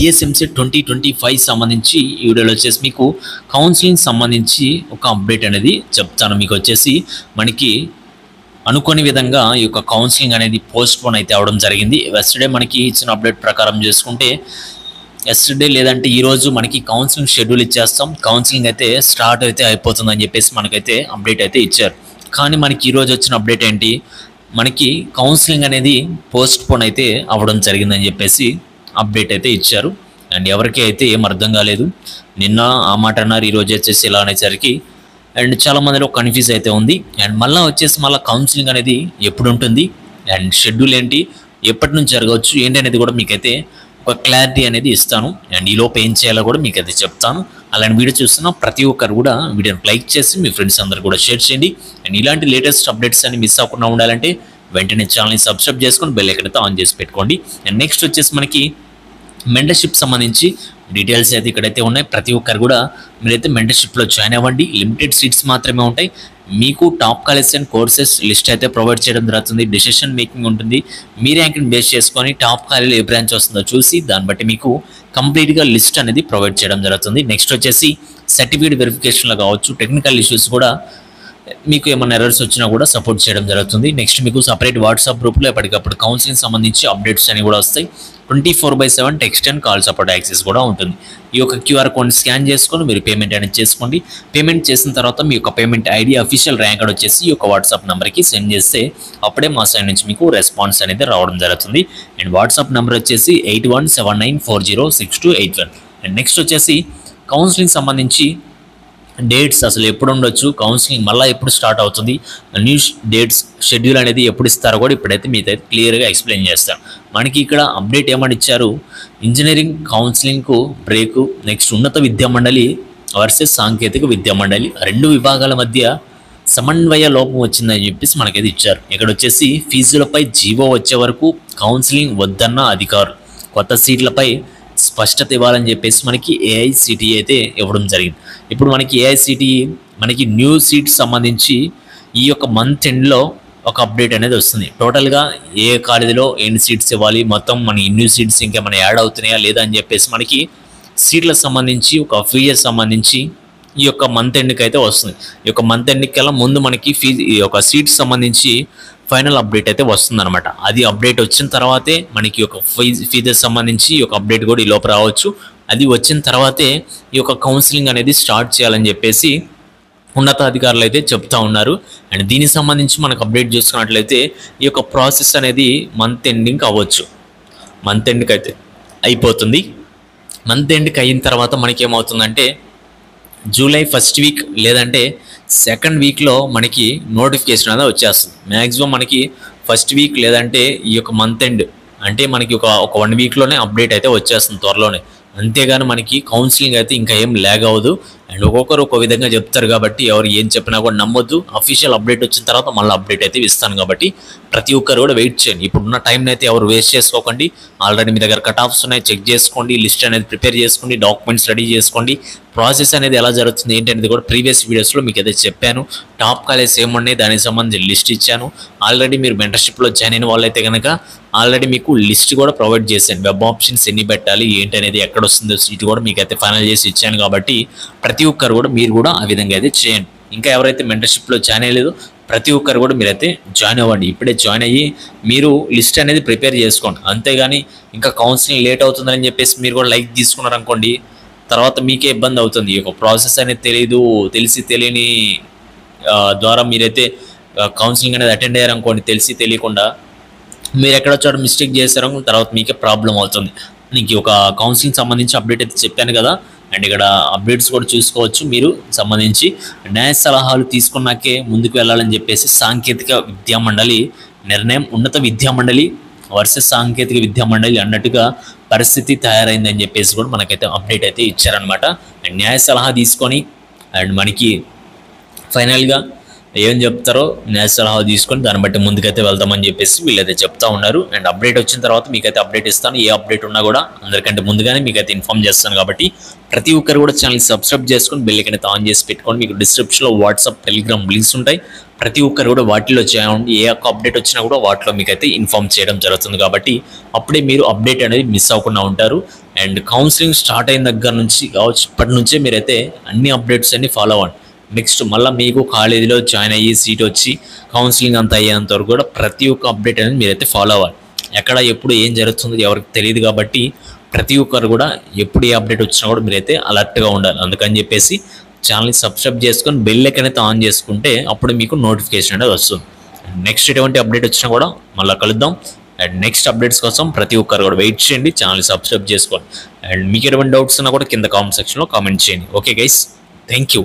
TSMC 2025 సంబంధించి ఈ వీడియోలో వచ్చేసి మీకు కౌన్సిలింగ్ సంబంధించి ఒక అప్డేట్ అనేది చెప్తాను. మీకు వచ్చేసి మనకి అనుకోని విధంగా ఈ యొక్క కౌన్సిలింగ్ అనేది పోస్ట్ పోన్ అయితే అవడం జరిగింది. ఎస్టర్డే మనకి ఇచ్చిన అప్డేట్ ప్రకారం చేసుకుంటే ఎస్టర్డే లేదంటే ఈరోజు మనకి కౌన్సిలింగ్ షెడ్యూల్ ఇచ్చేస్తాం, కౌన్సిలింగ్ అయితే స్టార్ట్ అయితే అయిపోతుందని చెప్పేసి మనకైతే అప్డేట్ అయితే ఇచ్చారు. కానీ మనకి ఈరోజు వచ్చిన అప్డేట్ ఏంటి, మనకి కౌన్సిలింగ్ అనేది పోస్ట్ పోన్ అయితే అవ్వడం జరిగిందని చెప్పేసి అప్డేట్ అయితే ఇచ్చారు. అండ్ ఎవరికి అయితే ఏం అర్థం కాలేదు. నిన్న ఆ మాట అన్నారు, ఈరోజు వచ్చేసి ఇలా అనేసరికి అండ్ చాలా మందిలో కన్ఫ్యూజ్ అయితే ఉంది. అండ్ మళ్ళీ వచ్చేసి కౌన్సిలింగ్ అనేది ఎప్పుడు ఉంటుంది అండ్ షెడ్యూల్ ఏంటి, ఎప్పటి నుంచి జరగవచ్చు ఏంటి అనేది కూడా మీకైతే ఒక క్లారిటీ అనేది ఇస్తాను. అండ్ ఈలోపు ఏం చేయాలో కూడా మీకైతే చెప్తాను. అలాంటి వీడియో చూస్తున్న ప్రతి ఒక్కరు కూడా వీడియోని లైక్ చేసి మీ ఫ్రెండ్స్ అందరు కూడా షేర్ చేయండి. అండ్ ఇలాంటి లేటెస్ట్ అప్డేట్స్ అన్ని మిస్ అవ్వకుండా ఉండాలంటే వెంటనే ఛానల్ని సబ్స్క్రైబ్ చేసుకొని బెల్ ఐకాన్ అయితే ఆన్ చేసి పెట్టుకోండి. అండ్ నెక్స్ట్ వచ్చేసి మనకి మెంటర్షిప్ సంబంధించి డీటెయిల్స్ అయితే ఇక్కడైతే ఉన్నాయి. ప్రతి ఒక్కరు కూడా మీరైతే మెంటర్షిప్లో జాయిన్ అవ్వండి. లిమిటెడ్ సీట్స్ మాత్రమే ఉంటాయి. మీకు top colleges and courses list అయితే ప్రొవైడ్ చేయడం జరుగుతుంది. డెసిషన్ మేకింగ్ ఉంటుంది. మీ ర్యాంక్ని బేస్ చేసుకొని టాప్ కాలేజీలో ఏ బ్రాంచ్ వస్తుందో చూసి దాన్ని బట్టి మీకు కంప్లీట్గా లిస్ట్ అనేది ప్రొవైడ్ చేయడం జరుగుతుంది. నెక్స్ట్ వచ్చేసి సర్టిఫికేట్ వెరిఫికేషన్లో కావచ్చు, టెక్నికల్ ఇష్యూస్ కూడా మీకు ఏమైనా ఎర్రర్స్ వచ్చినా కూడా సపోర్ట్ చేయడం జరుగుతుంది. నెక్స్ట్ మీకు సపరేట్ వాట్సాప్ గ్రూప్లో ఎప్పటికప్పుడు కౌన్సిలింగ్ సంబంధించి అప్డేట్స్ అని కూడా వస్తాయి. 24/7 text and call support access కూడా ఉంటుంది. ఈ యొక్క క్యూఆర్ కోడ్ని స్కాన్ చేసుకొని మీరు పేమెంట్ అనేది చేసుకోండి. పేమెంట్ చేసిన తర్వాత మీ యొక్క పేమెంట్ ఐడి అఫీషియల్ ర్యాంక్ వచ్చేసి ఈ యొక్క వాట్సాప్ నెంబర్కి సెండ్ చేస్తే అప్పుడే మా సైడ్ నుంచి మీకు రెస్పాన్స్ అనేది రావడం జరుగుతుంది. అండ్ వాట్సాప్ నెంబర్ వచ్చేసి 8179406281. అండ్ నెక్స్ట్ వచ్చేసి కౌన్సిలింగ్ సంబంధించి డేట్స్ అసలు ఎప్పుడు ఉండొచ్చు, కౌన్సిలింగ్ మళ్ళీ ఎప్పుడు స్టార్ట్ అవుతుంది, న్యూ డేట్స్ షెడ్యూల్ అనేది ఎప్పుడు ఇస్తారో కూడా ఇప్పుడైతే మీతో క్లియర్గా ఎక్స్ప్లెయిన్ చేస్తాను. మనకి ఇక్కడ అప్డేట్ ఏమని ఇచ్చారు, ఇంజనీరింగ్ కౌన్సిలింగ్కు బ్రేకు, నెక్స్ట్ ఉన్నత విద్యామండలి వర్సెస్ సాంకేతిక విద్యామండలి రెండు విభాగాల మధ్య సమన్వయ లోపం వచ్చిందని చెప్పేసి మనకైతే ఇచ్చారు. ఇక్కడ వచ్చేసి ఫీజులపై జీవో వచ్చే వరకు కౌన్సిలింగ్ వద్దన్న అధికారులు, కొత్త సీట్లపై స్పష్టత ఇవ్వాలని చెప్పేసి మనకి ఏఐసిటిఈ అయితే ఇవ్వడం జరిగింది. ఇప్పుడు మనకి ఏఐసిటిఈ మనకి న్యూ సీట్స్ సంబంధించి ఈ యొక్క మంత్ ఎండ్లో ఒక అప్డేట్ అనేది వస్తుంది. టోటల్గా ఏ కాలేజీలో ఎన్ని సీట్స్ ఇవ్వాలి, మొత్తం మన న్యూ సీట్స్ ఇంకేమైనా యాడ్ అవుతున్నాయా లేదా అని చెప్పేసి మనకి సీట్లకు సంబంధించి ఒక ఫీజెస్ సంబంధించి ఈ యొక్క మంత్ ఎండ్కి అయితే వస్తుంది. ఈ యొక్క మంత్ ఎండ్కి కల్లా ముందు మనకి ఈ యొక్క సీట్స్ సంబంధించి ఫైనల్ అప్డేట్ అయితే వస్తుందన్నమాట. అది అప్డేట్ వచ్చిన తర్వాతే మనకి ఒక ఫీజెస్ సంబంధించి ఈ యొక్క అప్డేట్ కూడా ఈ లోపు రావచ్చు. అది వచ్చిన తర్వాతే ఈ యొక్క కౌన్సిలింగ్ అనేది స్టార్ట్ చేయాలని చెప్పేసి ఉన్నతాధికారులు అయితే చెప్తా ఉన్నారు. అండ్ దీనికి సంబంధించి మనకు అప్డేట్ చేసుకున్నట్లయితే ఈ యొక్క ప్రాసెస్ అనేది మంత్ ఎండింగ్ అవ్వచ్చు. మంత్ ఎండ్కి అయితే అయిపోతుంది. మంత్ ఎండ్కి అయిన తర్వాత మనకి ఏమవుతుందంటే జూలై ఫస్ట్ వీక్ లేదంటే సెకండ్ వీక్లో మనకి నోటిఫికేషన్ అనేది వచ్చేస్తుంది. మ్యాక్సిమం మనకి ఫస్ట్ వీక్ లేదంటే ఈ యొక్క మంత్ ఎండ్ అంటే మనకి ఒక 1 వీక్లోనే అప్డేట్ అయితే వచ్చేస్తుంది త్వరలోనే. అంతేగాని మనకి కౌన్సిలింగ్ అయితే ఇంకా ఏం ల్యాగ్ అవ్వదు. అండ్ ఒక్కొక్కరు ఒక్కో విధంగా చెప్తారు కాబట్టి ఎవరు ఏం చెప్పినా కూడా నమ్మొద్దు. అఫీషియల్ అప్డేట్ వచ్చిన తర్వాత మళ్ళీ అప్డేట్ అయితే ఇస్తాను కాబట్టి ప్రతి ఒక్కరు కూడా వెయిట్ చేయండి. ఇప్పుడున్న టైంని అయితే ఎవరు వేస్ట్ చేసుకోకండి. ఆల్రెడీ మీ దగ్గర కట్ ఆఫ్స్ ఉన్నాయి, చెక్ చేసుకోండి, లిస్ట్ అనేది ప్రిపేర్ చేసుకోండి, డాక్యుమెంట్స్ రెడీ చేసుకోండి. ప్రాసెస్ అనేది ఎలా జరుగుతుంది ఏంటి అనేది కూడా ప్రీవియస్ వీడియోస్లో మీకు అయితే చెప్పాను. టాప్ కాలేజ్ ఏమున్నాయి దానికి సంబంధించి లిస్ట్ ఇచ్చాను. ఆల్రెడీ మీరు మెంటర్షిప్లో జాయిన్ అయిన వాళ్ళైతే కనుక ఆల్రెడీ మీకు లిస్ట్ కూడా ప్రొవైడ్ చేశాను. వెబ్ ఆప్షన్స్ ఎన్ని పెట్టాలి ఏంటి అనేది ఎక్కడ వస్తుందో సీట్ కూడా మీకు అయితే ఫైనల్ చేసి ఇచ్చాను. కాబట్టి ప్రతి ఒక్కరు కూడా మీరు కూడా ఆ విధంగా అయితే చేయండి. ఇంకా ఎవరైతే మెంటర్షిప్లో జాయిన్ అయ్యలేదో ప్రతి ఒక్కరు కూడా మీరైతే జాయిన్ అవ్వండి. ఇప్పుడే జాయిన్ అయ్యి మీరు లిస్ట్ అనేది ప్రిపేర్ చేసుకోండి. అంతేగాని ఇంకా కౌన్సిలింగ్ లేట్ అవుతుందని చెప్పేసి మీరు కూడా లైక్ తీసుకున్నారనుకోండి, తర్వాత మీకే ఇబ్బంది అవుతుంది. ఈ యొక్క ప్రాసెస్ అనేది తెలిసి తెలియని ద్వారా మీరైతే కౌన్సిలింగ్ అనేది అటెండ్ అయ్యారనుకోండి, తెలిసి తెలియకుండా మీరు ఎక్కడ చోట మిస్టేక్ చేశారో తర్వాత మీకే ప్రాబ్లం అవుతుంది. నీకు ఒక కౌన్సిలింగ్ సంబంధించి అప్డేట్ అయితే చెప్పాను కదా. అండ్ ఇక్కడ అప్డేట్స్ కూడా చూసుకోవచ్చు. మీరు సంబంధించి న్యాయ సలహాలు తీసుకున్నాకే ముందుకు వెళ్ళాలని చెప్పేసి సాంకేతిక విద్యామండలి నిర్ణయం, ఉన్నత విద్యామండలి వర్సెస్ సాంకేతిక విద్యామండలి అన్నట్టుగా పరిస్థితి తయారైందని చెప్పేసి కూడా మనకైతే అప్డేట్ అయితే ఇచ్చారనమాట. అండ్ న్యాయ సలహా తీసుకొని అండ్ మనకి ఫైనల్గా ఏం చెప్తారో న్యాయ సలహా తీసుకొని దాన్ని బట్టి ముందుకైతే వెళ్తామని చెప్పేసి వీళ్ళైతే చెప్తా ఉన్నారు. అండ్ అప్డేట్ వచ్చిన తర్వాత మీకైతే అప్డేట్ ఇస్తాను. ఏ అప్డేట్ ఉన్నా కూడా అందరికంటే ముందుగానే మీకైతే ఇన్ఫార్మ్ చేస్తాను. కాబట్టి ప్రతి ఒక్కరు కూడా ఛానల్ సబ్స్క్రైబ్ చేసుకొని బెల్ ఐకాన్ అయితే ఆన్ చేసి పెట్టుకోండి. మీకు డిస్క్రిప్షన్లో వాట్సాప్, టెలిగ్రామ్ లింక్స్ ఉంటాయి. ప్రతి ఒక్కరు కూడా వాటిలో ఏ ఒక్క అప్డేట్ వచ్చినా కూడా వాటిలో మీకైతే ఇన్ఫార్మ్ చేయడం జరుగుతుంది. కాబట్టి అప్పుడే మీరు అప్డేట్ అనేది మిస్ అవ్వకుండా ఉంటారు. అండ్ కౌన్సిలింగ్ స్టార్ట్ అయిన దగ్గర నుంచి కావచ్చు, ఇప్పటి నుంచే మీరైతే అన్ని అప్డేట్స్ అన్ని ఫాలో అవ్వండి. నెక్స్ట్ మళ్ళీ మీకు కాలేజీలో జాయిన్ అయ్యి సీట్ వచ్చి కౌన్సిలింగ్ అంతా అయ్యేంత వరకు కూడా ప్రతి ఒక్క అప్డేట్ అనేది మీరైతే ఫాలో అవ్వాలి. ఎక్కడ ఎప్పుడు ఏం జరుగుతుందో ఎవరికి తెలియదు. కాబట్టి ప్రతి ఒక్కరు కూడా ఎప్పుడు ఏ అప్డేట్ వచ్చినా కూడా మీరైతే అలర్ట్గా ఉండాలి. అందుకని చెప్పేసి ఛానల్ని సబ్స్క్రైబ్ చేసుకొని బెల్ ఐకాన్ అయితే ఆన్ చేసుకుంటే అప్పుడు మీకు నోటిఫికేషన్ అనేది వస్తుంది. నెక్స్ట్ ఎటువంటి అప్డేట్ వచ్చినా కూడా మళ్ళీ కలుద్దాం. అండ్ నెక్స్ట్ అప్డేట్స్ కోసం ప్రతి ఒక్కరు కూడా వెయిట్ చేయండి, ఛానల్ని సబ్స్క్రైబ్ చేసుకోండి. అండ్ మీకు ఎటువంటి డౌట్స్ ఉన్నా కూడా కింద కామెంట్ సెక్షన్లో కామెంట్ చేయండి. Okay guys, thank you.